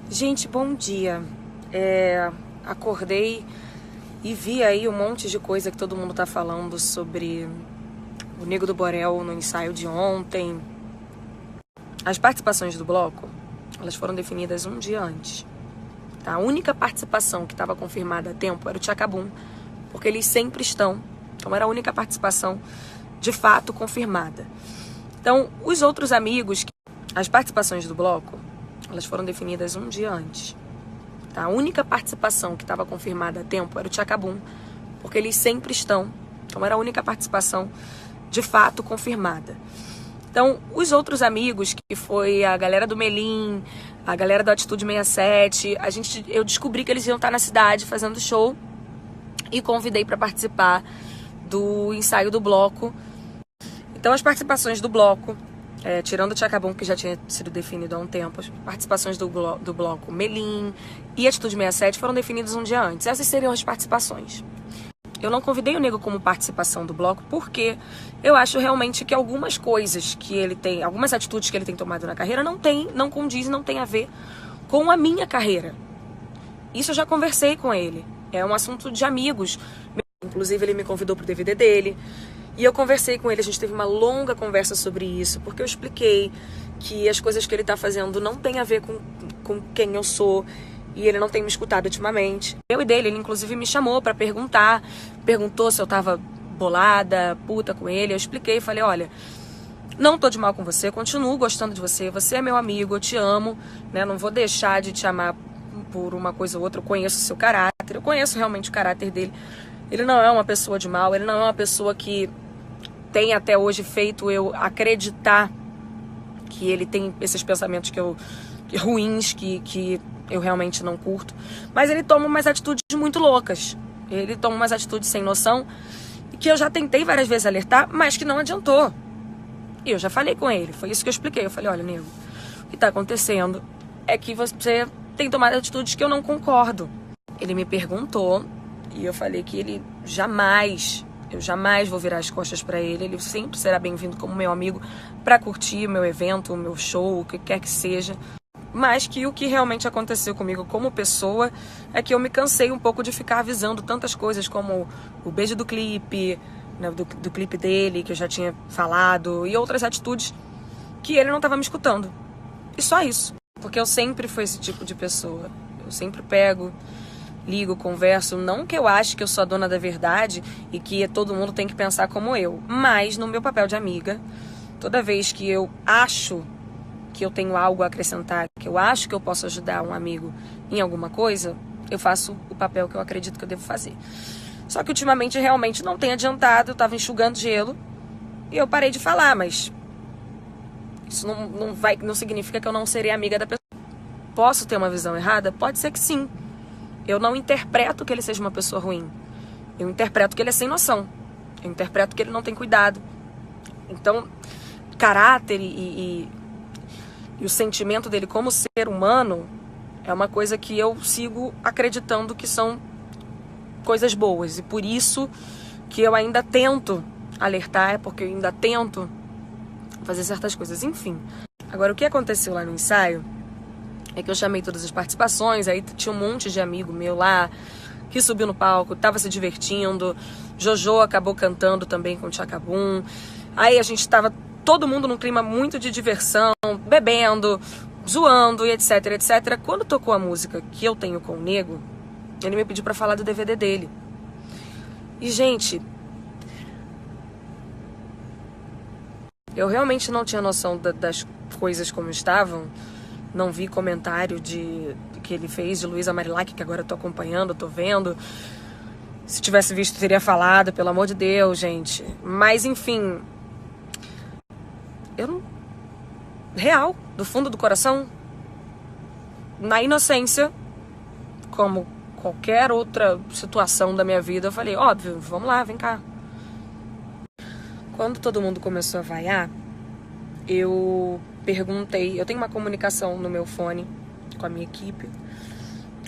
Gente, bom dia. Acordei e vi aí um monte de coisa que todo mundo tá falando sobre o Nego do Borel no ensaio de ontem. As participações do bloco, elas foram definidas um dia antes. Tá? A única participação que estava confirmada a tempo era o Tchacabum, porque eles sempre estão. Então era a única participação de fato confirmada. Então, os outros amigos, as participações do bloco, elas foram definidas um dia antes. Tá? A única participação que estava confirmada a tempo era o Tchacabum, porque eles sempre estão. Então era a única participação de fato confirmada. Então, os outros amigos, que foi a galera do Melim, a galera do Atitude 67, eu descobri que eles iam estar na cidade fazendo show e convidei para participar do ensaio do bloco. Então, as participações do bloco, tirando o Tchacabum, que já tinha sido definido há um tempo, as participações do bloco Melim e Atitude 67 foram definidas um dia antes. Essas seriam as participações. Eu não convidei o Nego como participação do bloco porque eu acho realmente que algumas coisas que ele tem, algumas atitudes que ele tem tomado na carreira não condiz, não tem a ver com a minha carreira. Isso eu já conversei com ele. É um assunto de amigos. Inclusive, ele me convidou pro DVD dele. E eu conversei com ele, a gente teve uma longa conversa sobre isso, porque eu expliquei que as coisas que ele tá fazendo não tem a ver com quem eu sou, e ele não tem me escutado ultimamente. Eu e dele, ele inclusive me chamou pra perguntou se eu tava bolada, puta com ele. Eu expliquei, falei, olha, não tô de mal com você, continuo gostando de você, você é meu amigo, eu te amo, né? Não vou deixar de te amar por uma coisa ou outra, eu conheço o seu caráter, eu conheço realmente o caráter dele. Ele não é uma pessoa de mal, ele não é uma pessoa que tem até hoje feito eu acreditar que ele tem esses pensamentos ruins que eu realmente não curto. Mas ele toma umas atitudes muito loucas. Ele toma umas atitudes sem noção que eu já tentei várias vezes alertar, mas que não adiantou. E eu já falei com ele, foi isso que eu expliquei. Eu falei, olha, Nego, o que tá acontecendo é que você tem tomado atitudes que eu não concordo. Ele me perguntou e eu falei que eu jamais vou virar as costas pra ele. Ele sempre será bem-vindo como meu amigo pra curtir o meu evento, o meu show, o que quer que seja. Mas que o que realmente aconteceu comigo como pessoa é que eu me cansei um pouco de ficar avisando tantas coisas como o beijo do clipe, né, do clipe dele, que eu já tinha falado, e outras atitudes que ele não estava me escutando. E só isso. Porque eu sempre fui esse tipo de pessoa. Eu sempre pego, ligo, converso. Não que eu ache que eu sou a dona da verdade e que todo mundo tem que pensar como eu. Mas no meu papel de amiga, toda vez que eu acho que eu tenho algo a acrescentar, que eu acho que eu posso ajudar um amigo em alguma coisa, eu faço o papel que eu acredito que eu devo fazer. Só que ultimamente realmente não tem adiantado, eu tava enxugando gelo e eu parei de falar, mas isso não significa que eu não serei amiga da pessoa. Posso ter uma visão errada? Pode ser que sim. Eu não interpreto que ele seja uma pessoa ruim. Eu interpreto que ele é sem noção. Eu interpreto que ele não tem cuidado. Então, caráter e o sentimento dele como ser humano é uma coisa que eu sigo acreditando que são coisas boas. E por isso que eu ainda tento alertar, porque eu ainda tento fazer certas coisas. Enfim, agora o que aconteceu lá no ensaio é que eu chamei todas as participações, aí tinha um monte de amigo meu lá que subiu no palco, tava se divertindo. Jojo acabou cantando também com o Tchacabum. Aí a gente tava todo mundo num clima muito de diversão, bebendo, zoando e etc, etc. Quando tocou a música que eu tenho com o Nego, ele me pediu pra falar do DVD dele. E, gente, eu realmente não tinha noção das coisas como estavam. Não vi comentário que ele fez de Luísa Marilac, que agora eu tô acompanhando, tô vendo. Se tivesse visto, teria falado, pelo amor de Deus, gente. Mas, enfim, eu não... Real, do fundo do coração, na inocência, como qualquer outra situação da minha vida, eu falei, óbvio, vamos lá, vem cá. Quando todo mundo começou a vaiar, eu perguntei, eu tenho uma comunicação no meu fone com a minha equipe,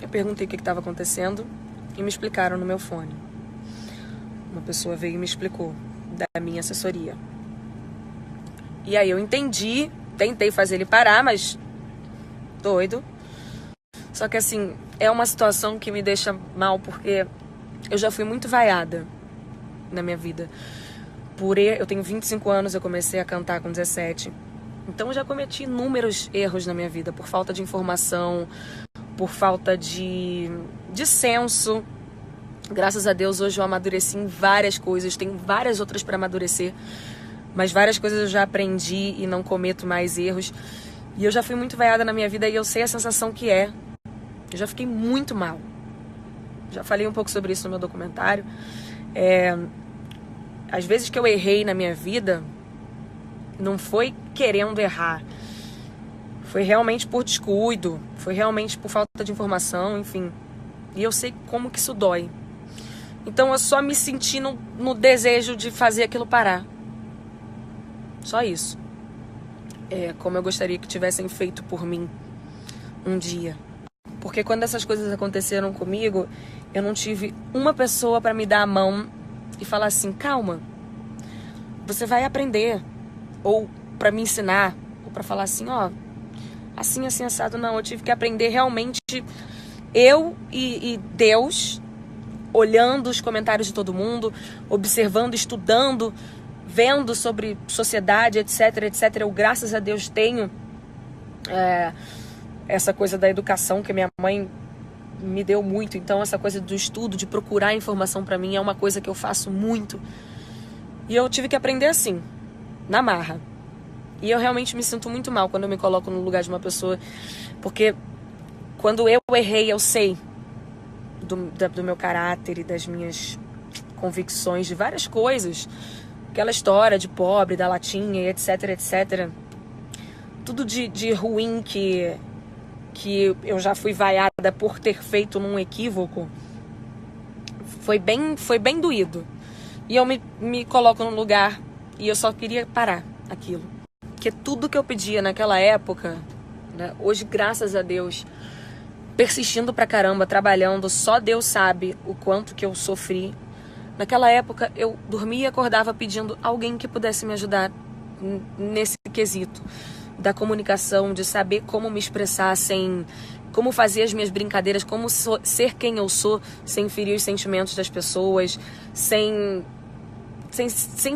eu perguntei o que estava acontecendo e me explicaram no meu fone. Uma pessoa veio e me explicou, da minha assessoria. E aí eu entendi, tentei fazer ele parar, mas doido. Só que assim, é uma situação que me deixa mal, porque eu já fui muito vaiada na minha vida. Eu tenho 25 anos, eu comecei a cantar com 17. Então eu já cometi inúmeros erros na minha vida, por falta de informação, por falta de senso. Graças a Deus hoje eu amadureci em várias coisas, tenho várias outras para amadurecer, mas várias coisas eu já aprendi e não cometo mais erros. E eu já fui muito vaiada na minha vida e eu sei a sensação que é. Eu já fiquei muito mal. Já falei um pouco sobre isso no meu documentário. Às vezes que eu errei na minha vida, não foi querendo errar. Foi realmente por descuido, foi realmente por falta de informação, enfim. E eu sei como que isso dói. Então eu só me senti no desejo de fazer aquilo parar. Só isso. Como eu gostaria que tivessem feito por mim um dia. Porque quando essas coisas aconteceram comigo, eu não tive uma pessoa para me dar a mão e falar assim, calma, você vai aprender. Ou para me ensinar, ou para falar assim, ó, assim, assim, assado. Não, eu tive que aprender realmente, eu e Deus, olhando os comentários de todo mundo, observando, estudando, vendo sobre sociedade, etc, etc. Eu, graças a Deus, tenho essa coisa da educação que minha mãe me deu muito. Então, essa coisa do estudo, de procurar informação para mim, é uma coisa que eu faço muito. E eu tive que aprender assim, na marra. E eu realmente me sinto muito mal quando eu me coloco no lugar de uma pessoa, porque quando eu errei, eu sei do meu caráter e das minhas convicções de várias coisas, aquela história de pobre, da latinha, etc, etc. Tudo de ruim que eu já fui vaiada por ter feito num equívoco, foi bem doído. E eu me coloco num lugar e eu só queria parar aquilo. Porque tudo que eu pedia naquela época, né, hoje, graças a Deus, persistindo pra caramba, trabalhando, só Deus sabe o quanto que eu sofri. Naquela época, eu dormia e acordava pedindo alguém que pudesse me ajudar nesse quesito da comunicação, de saber como me expressar como fazer as minhas brincadeiras, como ser quem eu sou, sem ferir os sentimentos das pessoas, sem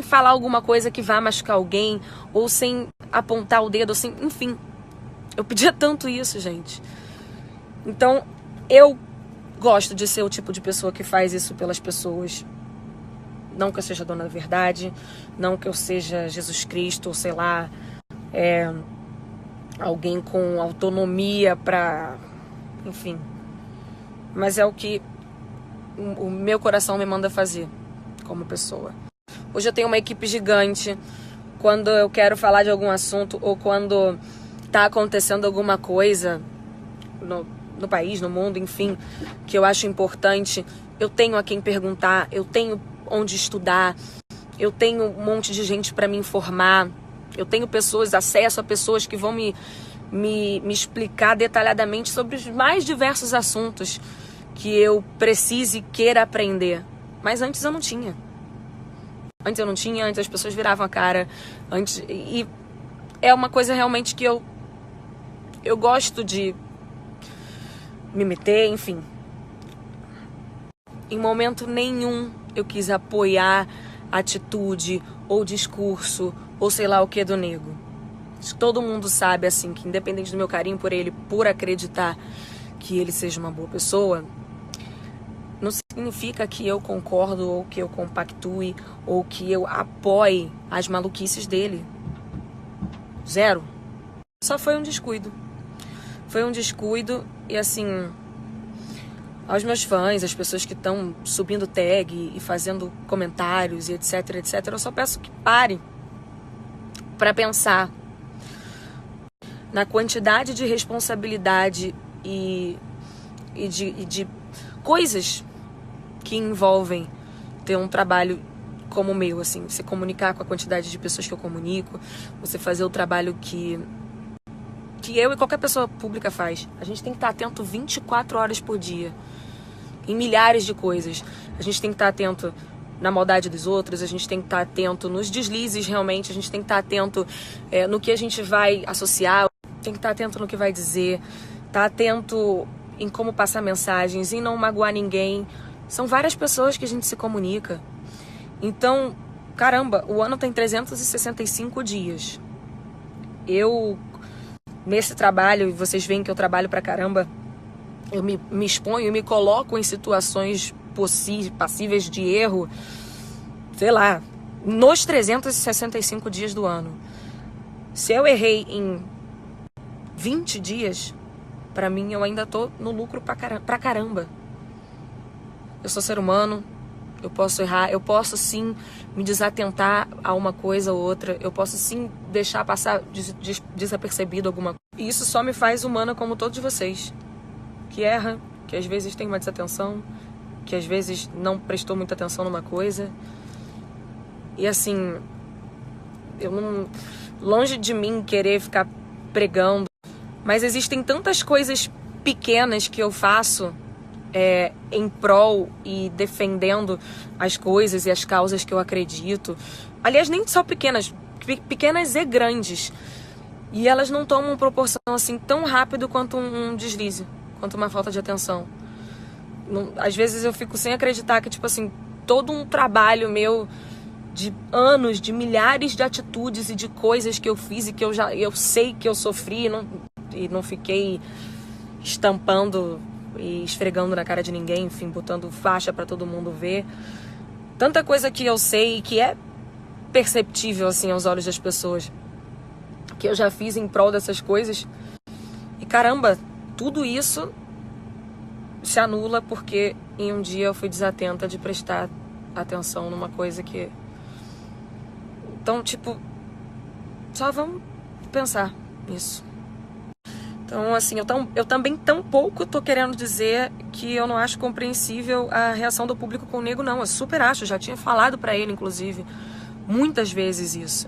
falar alguma coisa que vá machucar alguém, ou sem apontar o dedo, assim, enfim. Eu pedia tanto isso, gente. Então, eu gosto de ser o tipo de pessoa que faz isso pelas pessoas. Não que eu seja dona da verdade, não que eu seja Jesus Cristo, ou sei lá, alguém com autonomia pra... Enfim. Mas é o que o meu coração me manda fazer como pessoa. Hoje eu tenho uma equipe gigante. Quando eu quero falar de algum assunto ou quando tá acontecendo alguma coisa no país, no mundo, enfim, que eu acho importante, eu tenho a quem perguntar, eu tenho onde estudar, eu tenho um monte de gente para me informar, eu tenho acesso a pessoas que vão me explicar detalhadamente sobre os mais diversos assuntos que eu precise e queira aprender. Mas antes eu não tinha. Antes as pessoas viravam a cara. E é uma coisa realmente que eu gosto de me meter, enfim. Em momento nenhum eu quis apoiar atitude ou discurso ou sei lá o que do nego. Todo mundo sabe, assim, que independente do meu carinho por ele, por acreditar que ele seja uma boa pessoa, não significa que eu concordo ou que eu compactue ou que eu apoie as maluquices dele. Zero. Só foi um descuido. Foi um descuido e, assim, aos meus fãs, as pessoas que estão subindo tag e fazendo comentários e etc, etc, eu só peço que parem para pensar na quantidade de responsabilidade e de coisas que envolvem ter um trabalho como o meu, assim, você comunicar com a quantidade de pessoas que eu comunico, você fazer o trabalho que eu e qualquer pessoa pública faz. A gente tem que estar atento 24 horas por dia, em milhares de coisas. A gente tem que estar atento na maldade dos outros, a gente tem que estar atento nos deslizes realmente, a gente tem que estar atento no que a gente vai associar, tem que estar atento no que vai dizer, estar atento em como passar mensagens, em não magoar ninguém. São várias pessoas que a gente se comunica. Então, caramba, o ano tem 365 dias. Eu, nesse trabalho, vocês veem que eu trabalho pra caramba, eu me exponho, me coloco em situações passíveis de erro, sei lá, nos 365 dias do ano. Se eu errei em 20 dias, pra mim eu ainda tô no lucro pra caramba. Eu sou ser humano, eu posso errar, eu posso sim me desatentar a uma coisa ou outra, eu posso sim deixar passar desapercebido alguma coisa. E isso só me faz humana como todos vocês, que erra, que às vezes tem uma desatenção, que às vezes não prestou muita atenção numa coisa. E assim, eu não, longe de mim querer ficar pregando, mas existem tantas coisas pequenas que eu faço em prol e defendendo as coisas e as causas que eu acredito. Aliás, nem só pequenas, pequenas e grandes. E elas não tomam proporção assim tão rápido quanto um deslize, quanto uma falta de atenção. Às vezes eu fico sem acreditar que, tipo assim, todo um trabalho meu de anos, de milhares de atitudes e de coisas que eu fiz e que eu sei que eu sofri e não fiquei estampando e esfregando na cara de ninguém, enfim, botando faixa pra todo mundo ver. Tanta coisa que eu sei que é perceptível, assim, aos olhos das pessoas, que eu já fiz em prol dessas coisas. E caramba, tudo isso se anula porque em um dia eu fui desatenta de prestar atenção numa coisa que... Então, tipo, só vamos pensar nisso. Então, assim, eu também tampouco tô querendo dizer que eu não acho compreensível a reação do público com o nego, não. Eu super acho, já tinha falado pra ele, inclusive, muitas vezes isso.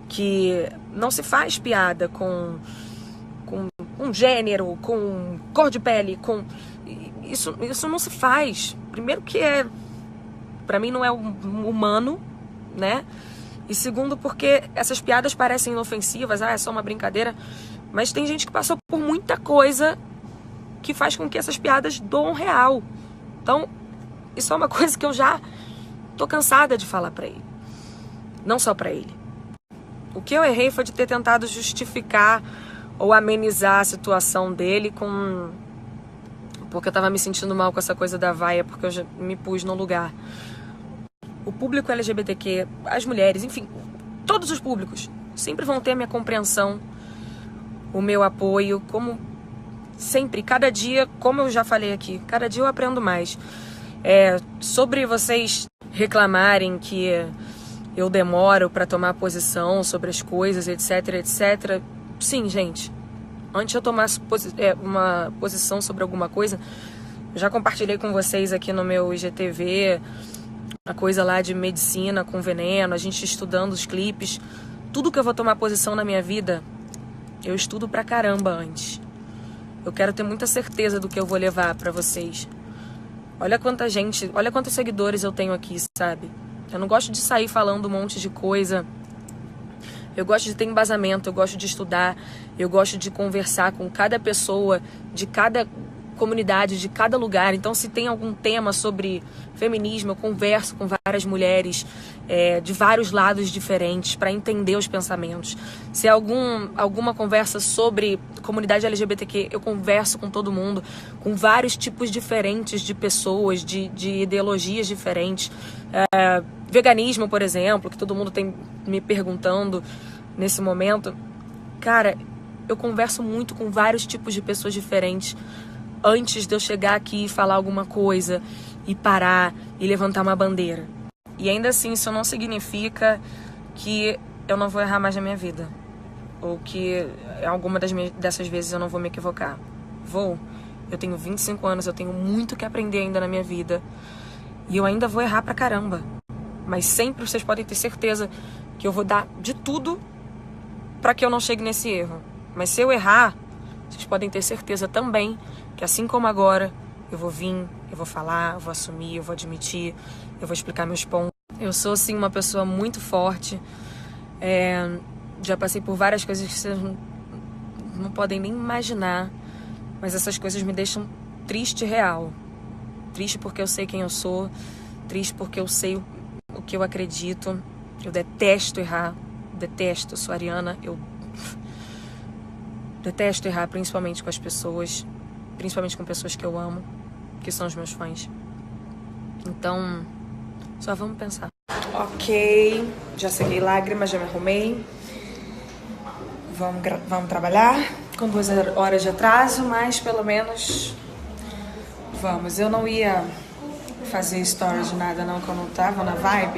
Que não se faz piada com gênero, com cor de pele, com... Isso não se faz. Primeiro que pra mim não é humano, né? E segundo porque essas piadas parecem inofensivas, é só uma brincadeira... Mas tem gente que passou por muita coisa que faz com que essas piadas doam real. Então, isso é uma coisa que eu já tô cansada de falar pra ele. Não só pra ele. O que eu errei foi de ter tentado justificar ou amenizar a situação dele porque eu tava me sentindo mal com essa coisa da vaia, porque eu já me pus no lugar. O público LGBTQ, as mulheres, enfim, todos os públicos sempre vão ter a minha compreensão, o meu apoio, como sempre, cada dia, como eu já falei aqui, cada dia eu aprendo mais. Sobre vocês reclamarem que eu demoro para tomar posição sobre as coisas, etc, etc. Sim, gente, antes de eu tomar uma posição sobre alguma coisa, eu já compartilhei com vocês aqui no meu IGTV, a coisa lá de medicina com veneno, a gente estudando os clipes. Tudo que eu vou tomar posição na minha vida, eu estudo pra caramba antes. Eu quero ter muita certeza do que eu vou levar pra vocês. Olha quanta gente, olha quantos seguidores eu tenho aqui, sabe? Eu não gosto de sair falando um monte de coisa. Eu gosto de ter embasamento, eu gosto de estudar, eu gosto de conversar com cada pessoa, de cada comunidade, de cada lugar. Então, se tem algum tema sobre feminismo, eu converso com várias mulheres de vários lados diferentes para entender os pensamentos. Se alguma conversa sobre comunidade LGBTQ, eu converso com todo mundo, com vários tipos diferentes de pessoas, de ideologias diferentes. Veganismo, por exemplo, que todo mundo tem me perguntando nesse momento. Cara, eu converso muito com vários tipos de pessoas diferentes antes de eu chegar aqui e falar alguma coisa e parar e levantar uma bandeira. E ainda assim, isso não significa que eu não vou errar mais na minha vida. Ou que alguma dessas vezes eu não vou me equivocar. Vou. Eu tenho 25 anos, eu tenho muito que aprender ainda na minha vida. E eu ainda vou errar pra caramba. Mas sempre vocês podem ter certeza que eu vou dar de tudo pra que eu não chegue nesse erro. Mas se eu errar, vocês podem ter certeza também que assim como agora, eu vou vir, eu vou falar, eu vou assumir, eu vou admitir, eu vou explicar meus pontos. Eu sou, sim, uma pessoa muito forte. Já passei por várias coisas que vocês não podem nem imaginar. Mas essas coisas me deixam triste real. Triste porque eu sei quem eu sou, triste porque eu sei o que eu acredito. Eu detesto errar, detesto, eu sou ariana, eu detesto errar, principalmente com as pessoas, principalmente com pessoas que eu amo, que são os meus fãs. Então, só vamos pensar. Ok, já sequei lágrimas, já me arrumei. Vamos trabalhar com 2 horas de atraso, mas pelo menos vamos. Eu não ia fazer stories de nada não, que eu não tava na vibe.